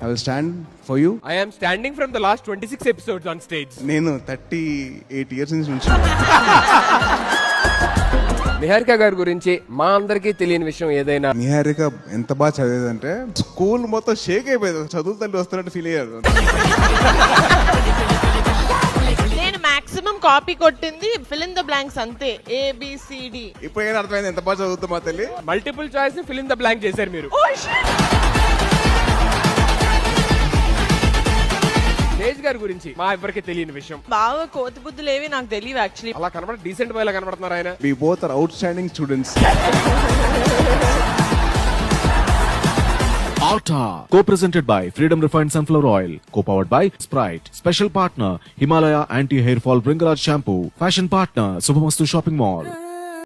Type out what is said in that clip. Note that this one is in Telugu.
I will stand for you. I am standing from the last 26 episodes on stage. నేను 38 years నుంచి నిహారిక గారి గురించి మా అందరికీ తెలియని విషయం ఏదైనా? నిహారిక ఎంత బాగా చదివేదంటే స్కూల్ మొత్తం షేక్ అయిపోయింది. చదువుల తల్లి వస్తున్నట్టు ఫీల్ అయ్యారు. నేను మాక్సిమం కాపీ కొట్టింది ఫిల్ ఇన్ ద బ్లాంక్స్ అంతే, ABCD. ఇప్పుడు ఏం అర్థమైంది ఎంత బాగా చదువుతా మా తల్లి. Multiple choice fill in the blank చేశారు మీరు. తేజ్ గారి గురించి మా ఎవరికి తెలియని విషయం. బాగా కోతి బుద్ధులు ఏవి నాకు తెలియదు యాక్చువల్లీ. అలా కనబడ డీసెంట్ బాయ్ లా కనబడుతున్నారు ఆయన. We both are outstanding students. Arta, co-presented by Freedom Refined Sunflower Oil, co-powered by Sprite. Special partner Himalaya Anti-Hair Fall Bringaraj Shampoo. Fashion partner Subhamastu Shopping Mall.